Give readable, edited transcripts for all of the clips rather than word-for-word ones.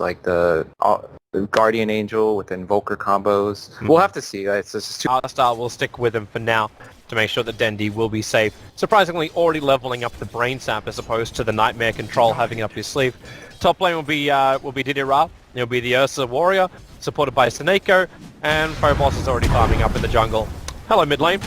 like the Guardian Angel with Invoker combos. We'll have to see. It's just too... Star will stick with him for now to make sure that Dendi will be safe. Surprisingly, already leveling up the Brain Sap as opposed to the Nightmare Control having it up his sleeve. Top lane will be Didira. It'll be the Ursa Warrior, supported by Seneko, and Phobos is already farming up in the jungle. Hello mid lane.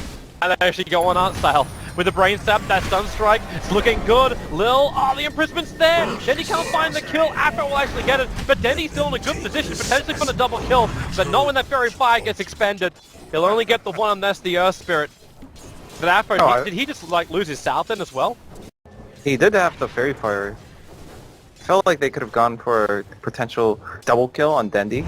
And they actually go on art style. With the Brain Sap, that Stun Strike, it's looking good. Lil, the imprisoment's there. Dendi can't find the kill. Afro will actually get it, but Dendi's still in a good position, potentially for the double kill, but not when that Fairy Fire gets expended. He'll only get the one, and that's the Earth Spirit. But Afro, did he just like lose his South then as well? He did have the Fairy Fire. Felt like they could have gone for a potential double kill on Dendi,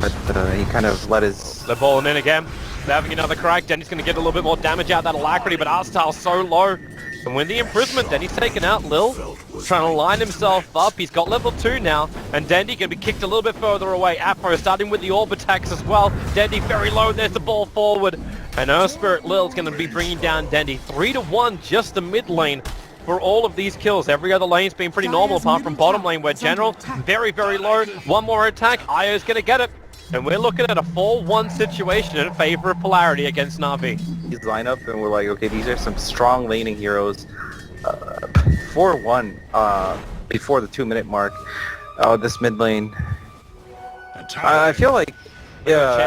but he kind of let his... They're balling in again. They're having another crack. Dendi's going to get a little bit more damage out of that Alacrity, but Arstyle's so low. And with the imprisonment, Dendi's taken out. Lil trying to line himself up. He's got level 2 now, and Dendi can be kicked a little bit further away. Afro starting with the orb attacks as well. Dendi very low. There's the ball forward. And Earth Spirit Lil's going to be bringing down Dendi. 3-1, just the mid lane. For all of these kills, every other lane's been pretty normal apart from bottom lane where General, very, very low. One more attack, Io's gonna get it. And we're looking at a 4-1 situation in favor of Polarity against NaVi. These lineup and we're like, okay, these are some strong laning heroes. 4-1 before the 2-minute mark. This mid lane. I feel like, yeah,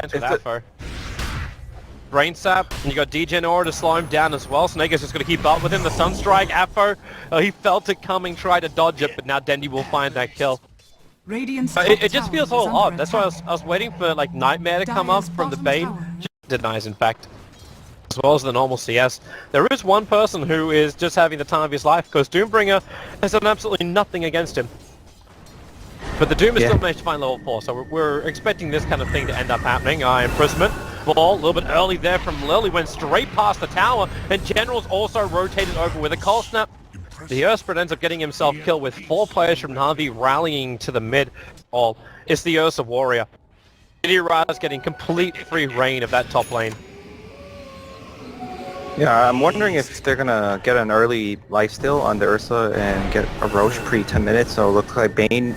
Brain Sap, and you got Degen Aura to slow him down as well. Snake's just going to keep up with him. The Sunstrike, Afro, he felt it coming, tried to dodge it, but now Dendi will find that kill. It just feels all odd. That's why I was waiting for like Nightmare to come up from the Bane. Just denies, in fact, as well as the normal CS. There is one person who is just having the time of his life, because Doombringer has done absolutely nothing against him. But the Doom is still managed to find level 4, so we're expecting this kind of thing to end up happening. Imprisonment. Ball, a little bit early there from Lil. He went straight past the tower, and General's also rotated over with a Cold Snap. The Earth Spirit ends up getting himself killed with 4 players from NaVi rallying to the mid. It's the Ursa Warrior. Didira's getting complete free reign of that top lane. Yeah, I'm wondering if they're gonna get an early lifesteal on the Ursa and get a Roche pre-10 minutes, so it looks like Bane,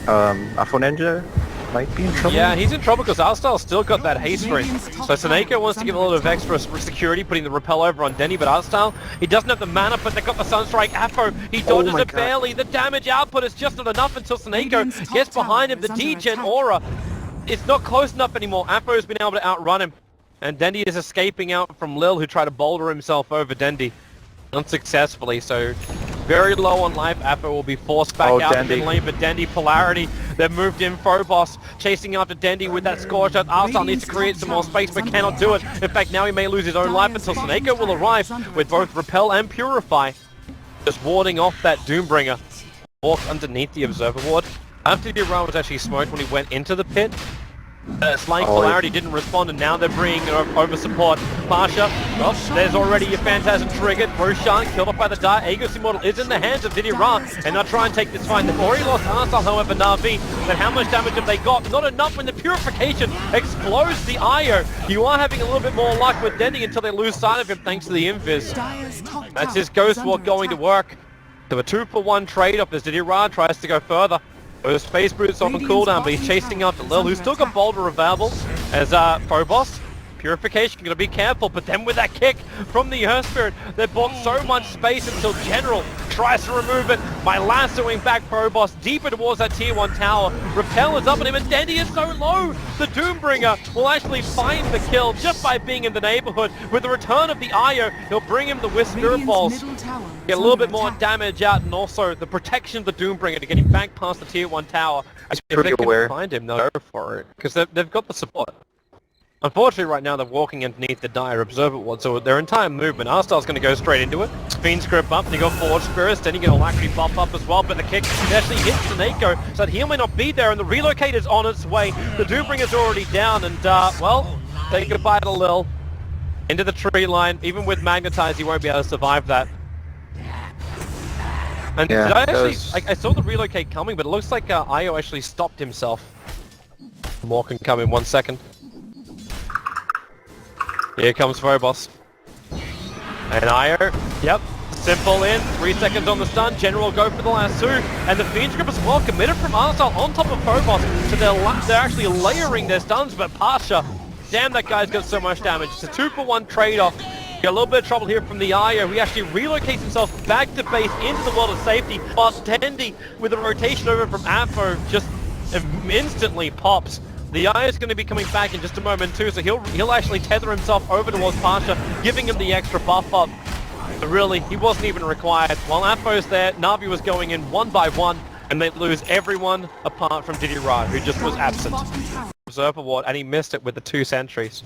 Afonenja might be in trouble. Yeah, he's in trouble because Arstyle's still got that haste ring. So Seneko wants to give a little bit of extra security, putting the repel over on Dendi, but Arstyle, he doesn't have the mana, but they got the Sunstrike. Afro, he dodges it barely. The damage output is just not enough until Seneko gets behind him. The Degen Aura, it's not close enough anymore. Afro's been able to outrun him. And Dendi is escaping out from Lil, who tried to boulder himself over Dendi unsuccessfully, so very low on life. Afro will be forced back out to mid lane, but Dendi, Polarity, they've moved in. Phobos chasing after Dendi with that score shot. Arstyle needs to create some more space, but cannot do it. In fact, now he may lose his own life until Seneko will arrive with both Repel and Purify, just warding off that Doombringer. Walk underneath the Observer Ward. After the run was actually smoked when he went into the pit. Slaying Polarity didn't respond, and now they're bringing over support. Pasha, there's already a Phantasm triggered. Roshan killed off by the Dire. Aegis Immortal is in the hands of Didira, and they'll try and take this fight. They've already lost Arstyle, however, NaVi. But how much damage have they got? Not enough when the Purification explodes the Io. You are having a little bit more luck with Dendi until they lose sight of him thanks to the Invis. That's his Ghost Walk going to work. So a 2-for-1 trade-off as Didira tries to go further. Those Space Boots on cooldown, but he's chasing after Lil, who's still got Boulder available as Phobos. Purification, gonna be careful, but then with that kick from the Earth Spirit, they bought so much space until General tries to remove it by lassoing back Phobos deeper towards that tier 1 tower. Repel is up on him, and Dendi is so low! The Doombringer will actually find the kill just by being in the neighborhood. With the return of the Io, he'll bring him the Wisp Spirit Balls. Get a little bit more damage out, and also the protection of the Doombringer to get him back past the tier 1 tower. If they can find him, they'll go for it, because they've got the support. Unfortunately, right now, they're walking underneath the Dire Observer Ward, so their entire movement, Arstyle's going to go straight into it. Fiend's Grip up, and you got Forge Spirits, then you're going to likely buff up as well, but the kick actually hits Seneko, so that heal may not be there, and the relocate is on its way. The Doombringer's already down, and, well, say goodbye to Lil. Into the tree line, even with Magnetize, he won't be able to survive that. And yeah, did I actually, I saw the relocate coming, but it looks like Io actually stopped himself. More can come in 1 second. Here comes Phobos. And Io, yep, Simple in, 3 seconds on the stun, General go for the last 2, and the Fiend's Grip as well, committed from Arsal on top of Phobos, so they're actually layering their stuns, but Pasha, damn, that guy's got so much damage. It's a 2-for-1 trade-off. Got a little bit of trouble here from the Io. He actually relocates himself back to base into the world of safety, but Dendi, with a rotation over from Afo, just instantly pops. The Io is going to be coming back in just a moment too, so he'll actually tether himself over towards Pasha, giving him the extra buff up. But really, he wasn't even required. While Afo's there, Na'Vi was going in 1 by 1, and they lose everyone apart from Diddy Ra, who just was absent. Observer ward, and he missed it with the 2 sentries.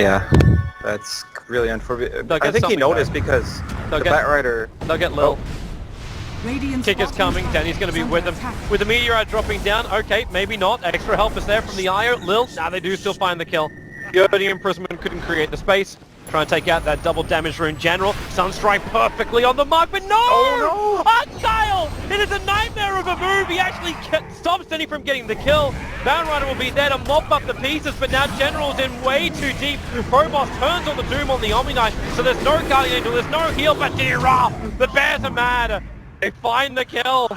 Yeah, that's really unfortunate. I think he noticed going. because the Batrider... They'll get Lil. Kick is coming, Danny's going to be with them. With the Meteorite dropping down, okay, maybe not. Extra help is there from the Io. Lil, nah, they do still find the kill. The imprisonment couldn't create the space. Trying to take out that double damage rune General. Sunstrike perfectly on the mark, but no! Oh no! Argyle! It is a nightmare of a move. He actually stops Denny from getting the kill. Batrider will be there to mop up the pieces, but now General's in way too deep. Phobos turns on the Doom on the Omni Knight, so there's no Guardian Angel, there's no heal, but Diddy Ra! The Bears are mad. They find the kill.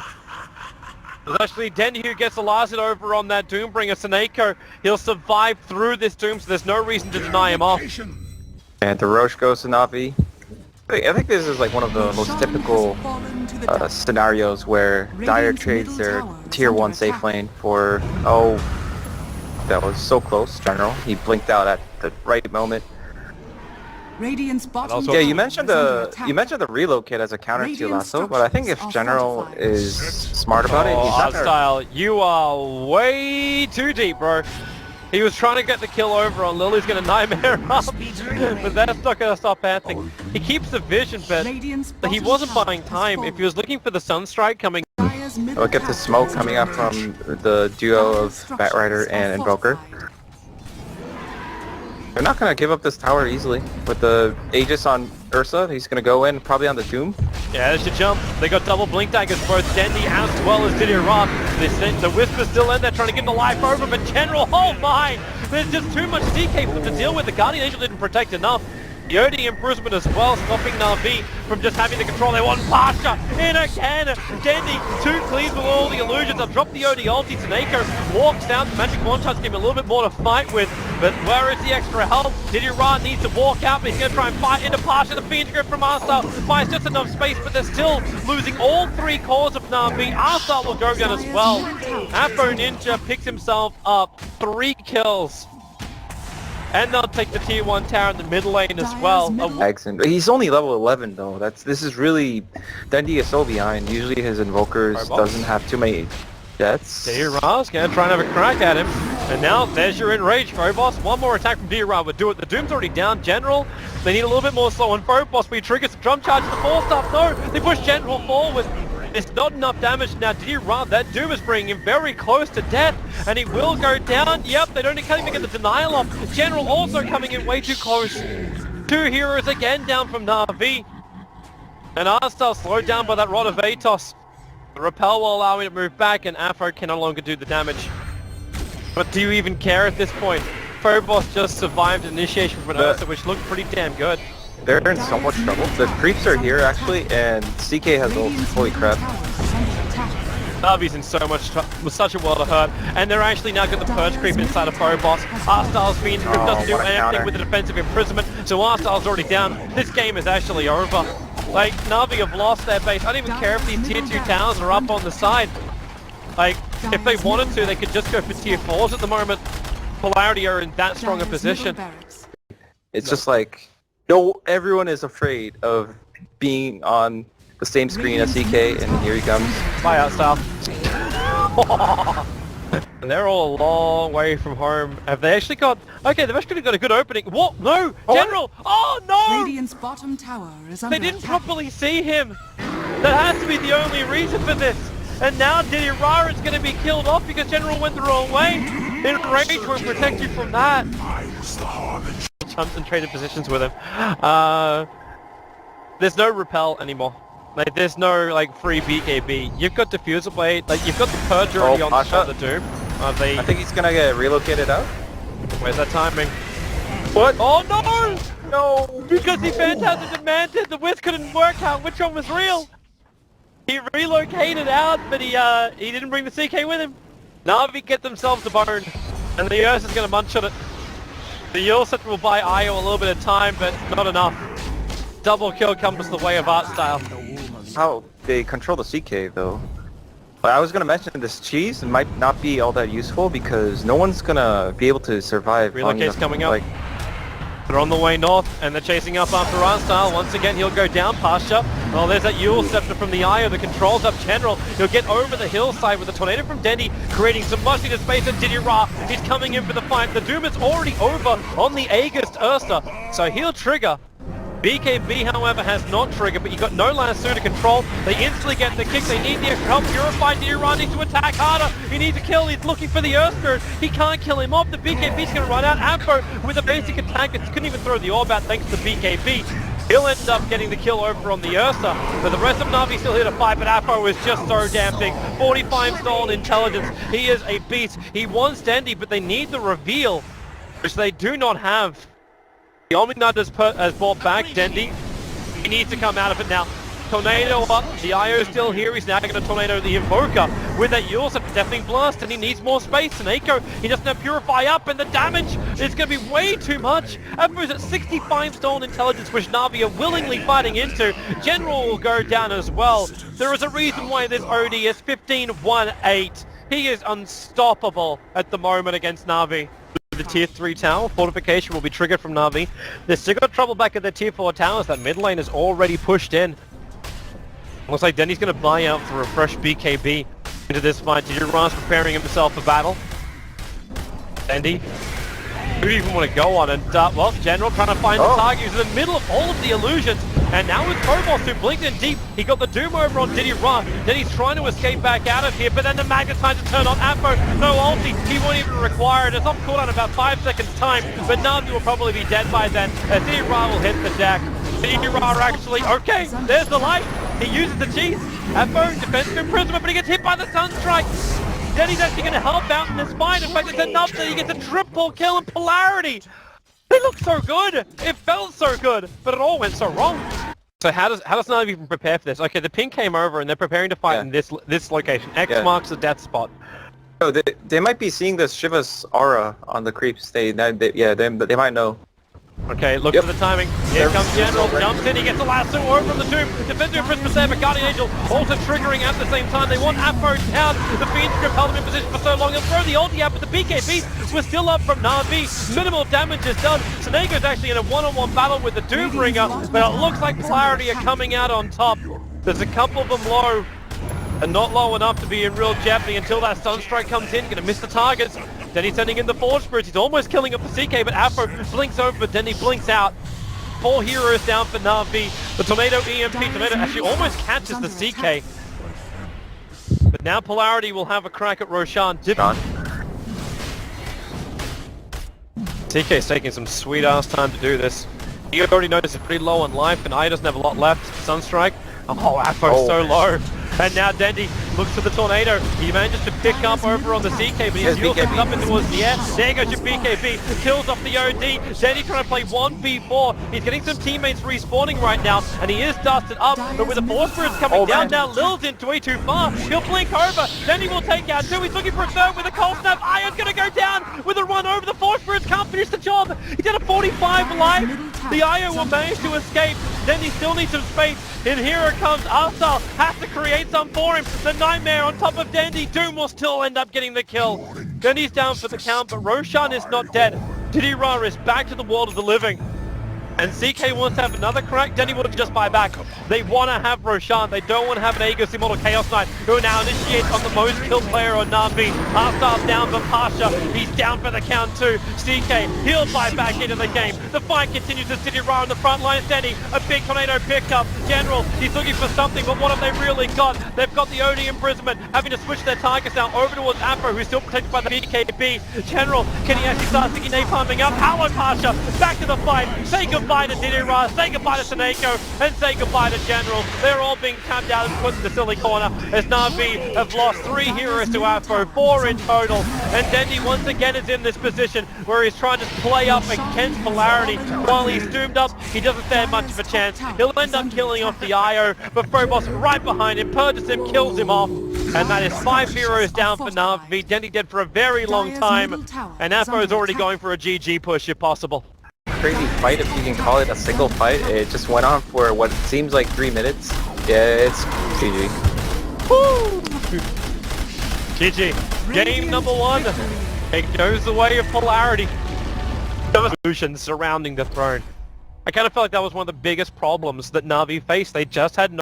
There's actually Denny who gets the last hit over on that Doombringer. Seneko, he'll survive through this Doom, so there's no reason to deny him off. And the Roche goes to NaVi. I think this is like one of the most typical scenarios where Dire trades their tier 1 safe lane for, oh, that was so close, General. He blinked out at the right moment. Yeah, you mentioned the reload kit as a counter to Lasso, but I think if General is smart about it, he's not gonna... Style, you are way too deep, bro. He was trying to get the kill over on Lil. He's going to nightmare up, but that's not going to stop anything. He keeps the vision, but he wasn't buying time. If he was looking for the Sunstrike coming... Look at the smoke coming up from the duo of Batrider and Invoker. They're not going to give up this tower easily. With the Aegis on Ursa, he's going to go in probably on the Doom. Yeah, they should jump. They got double blink daggers, both Dendi as well as Diddy Ra. The Whisper's still in there trying to get the life over, but General, oh my! There's just too much DK for them to deal with. The Guardian Angel didn't protect enough. Yodi imprisonment as well, stopping Na'Vi from just having the control. They want Pasha in again. Dendi, 2 cleans with all the illusions. I've dropped the Yodi ulti. Seneko walks down. The magic one-shots give him a little bit more to fight with. But where is the extra help? Diddy Ra needs to walk out, but he's going to try and fight into Pasha. The Fiend's Grip from Arsal finds just enough space, but they're still losing all 3 cores of Na'Vi. Arsal will go down as well. Afro Ninja picks himself up 3 kills. And they'll take the tier 1 tower in the mid lane as well. He's only level 11 though. This is really... Dendi is so behind. Usually his Invokers doesn't have too many deaths. Diddy Ra's gonna try and have a crack at him. And now there's your enraged Phobos. One more attack from Diddy Ra would do it. The Doom's already down. General, they need a little bit more slow on Phobos, but he triggers the drum charge to the 4-star. No, they push General forward. There's not enough damage now. Diddy Ra, that Doom is bringing him very close to death, and he will go down. Yep, can't even get the denial off. General also coming in way too close. 2 heroes again down from Na'Vi. And Arstal slowed down by that Rod of Atos. The repel will allow him to move back, and Afro can no longer do the damage. But do you even care at this point? Phobos just survived initiation from an Ursa, which looked pretty damn good. They're in so much trouble. The creeps are here actually, and CK has ult. Holy crap. Na'Vi's in so much with such a world of hurt, and they're actually now got the purge creep inside of Phobos. Arstal's Fiend's Grip doesn't do anything with the defensive imprisonment, so Arstal's already down. This game is actually over. Like, Na'Vi have lost their base. I don't even care if these tier 2 towers are up on the side. Like, if they wanted to, they could just go for tier 4s at the moment. Polarity are in that strong a position. It's just like... No, everyone is afraid of being on the same screen as CK, and here he comes. Bye, Outstyle. And they're all a long way from home. Have they actually got... Okay, they've actually got a good opening. What? No! General! Oh, no! Radiant's bottom tower is under They didn't attack. properly see him. That has to be the only reason for this. And now Diddy Ra is going to be killed off because General went the wrong way. Enrage won't protect you from that. Jumps and traded positions with him. There's no repel anymore. Like, there's no, like, free BKB. You've got Diffuser Blade, like, you've got the Purge already on the Doom. I think he's gonna get relocated out. Where's that timing? What? Oh no! No! Because the Phantasm demanded the Wisp couldn't work out which one was real. He relocated out, but he didn't bring the CK with him. NaVi get themselves a bone, and the Ursa's gonna munch on it. The Yulset will buy Io a little bit of time, but not enough. Double kill comes the way of art style. How they control the CK though. But I was gonna mention this cheese might not be all that useful because no one's gonna be able to survive. Relocate's coming up. They're on the way north, and they're chasing up after Arstyle. Once again, he'll go down Pasha. Well, there's that Yule Scepter from the Io that controls up General. He'll get over the hillside with a tornado from Dendy, creating some much needed space, and Diddy Ra is coming in for the fight. The Doom is already over on the Aegis Ursa, so he'll trigger. BKB, however, has not triggered, but you got no lasso to control. They instantly get the kick. They need the extra help. Purify Diddy needs to attack harder. He needs to kill. He's looking for the Earth Spirit. He can't kill him off. The BKB's going to run out. Ampo with a basic attack. It couldn't even throw the orb out thanks to BKB. He'll end up getting the kill over on the Ursa, but the rest of NaVi still here to fight, but Apo is just so damn big. 45 stolen intelligence. He is a beast. He wants Dendy, but they need the reveal, which they do not have. The Omnignite has brought back Dendy. He needs to come out of it now. Tornado up. The IO is still here. He's now going to tornado the Invoker with that Yulset Deafening Blast, and he needs more space. And Eiko, he doesn't have Purify up, and the damage is going to be way too much. Apo's at 65 stolen intelligence, which NaVi are willingly fighting into. General will go down as well. There is a reason why this OD is 15-1-8. He is unstoppable at the moment against NaVi. The tier 3 tower fortification will be triggered from NaVi. They've still got trouble back at their tier 4 towers. That mid lane is already pushed in. Looks like Denny's going to buy out for a fresh BKB into this fight. Jiran's preparing himself for battle. Dendy, who do you even want to go on? And well, General trying to find the target. He's in the middle of all of the illusions. And now with Phobos, who blinked in deep, he got the Doom over on Diddy Ra. Then he's trying to escape back out of here, but then the Magnetizer turn on Apo. No ulti, he won't even require it. It's off cooldown in about 5 seconds time, but NaVi will probably be dead by then, as Diddy Ra will hit the deck. Diddy Ra actually, okay, there's the light. He uses the cheese. Apo, defensive imprisonment, but he gets hit by the Sunstrike. Then he's actually going to help out in this fight. In fact, it's enough that he gets a triple kill in Polarity. They look so good. It felt so good, but it all went so wrong. So how does NaVi even prepare for this? Okay, the ping came over and they're preparing to fight in this location. X marks the death spot. Oh, they might be seeing this Shiva's aura on the creeps. They might know. Okay, look for the timing. Here comes General, jumps in, he gets a lasso over from the Doom. Defender of Christmas there, but Guardian Angel also triggering at the same time. They want Apo down. The Fiend's Grip held him in position for so long. He'll throw the ulti out, but the BKB was still up from NaVi. Minimal damage is done. Senega's actually in a one-on-one battle with the Doombringer, but it looks like Polarity are coming out on top. There's a couple of them low, and not low enough to be in real jeopardy until that Sunstrike comes in. Gonna miss the targets. Then he's sending in the Forge Spirits. He's almost killing up the CK, but Apo blinks over, but then he blinks out. 4 heroes down for NaVi. The Tornado EMP. Tornado actually almost catches the CK. But now Polarity will have a crack at Roshan. CK's taking some sweet ass time to do this. He already noticed it's pretty low on life, and I doesn't have a lot left. Sunstrike. Oh, Apo's so low. And now Dendy looks for the Tornado. He manages to pick up over on the CK, but he's still picking up into towards the air. There goes your BKB. Kills off the OD. Dendy trying to play 1v4. He's getting some teammates respawning right now, and he is dusted up. But with the Force Spirits coming down now, Lil's into way too far. He'll blink over. Dendy will take out 2. He's looking for a 3rd with a cold snap. Ion's going to go down with a run over. The Force Spirits can't finish the job. He's at a 45 life. The Io will manage to escape. Dendy still needs some space. And here it comes. Arstyle has to create some for him. The Nightmare on top of Dendy. Doom will still end up getting the kill. Dendy's down for the count, but Roshan is not dead. Diddy Ra is back to the world of the living. And CK wants to have another crack. Denny will just buy back. They want to have Roshan. They don't want to have an Aegis Immortal Chaos Knight, who now initiates on the most killed player on NaVi. Arstyle's down for Pasha. He's down for the count too. CK, he'll buy back into the game. The fight continues as Diddy Ra on the front line. Denny, a big tornado pickup. General, he's looking for something, but what have they really got? They've got the OD imprisonment, having to switch their targets now over towards Apo, who's still protected by the BKB. General, can he actually start thinking napalming up? Hello, Pasha, back to the fight. Say goodbye goodbye to Didira, say goodbye to Seneko, and say goodbye to General. They're all being tapped out and put in the silly corner as NaVi have lost 3 heroes to Afro, 4 in total. And Dendi once again is in this position where he's trying to play up against Polarity. While he's doomed up, he doesn't stand much of a chance. He'll end up killing off the IO, but Phobos right behind him, purges him, kills him off. And that is 5 heroes down for NaVi. Dendi dead for a very long time, and Afro's already going for a GG push if possible. Crazy fight, if you can call it a single fight. It just went on for what seems like 3 minutes. Yeah, it's GG. Woo! GG. Game number 1. It goes the way of Polarity. Solutions surrounding the throne. I kind of felt like that was one of the biggest problems that NaVi faced. They just had no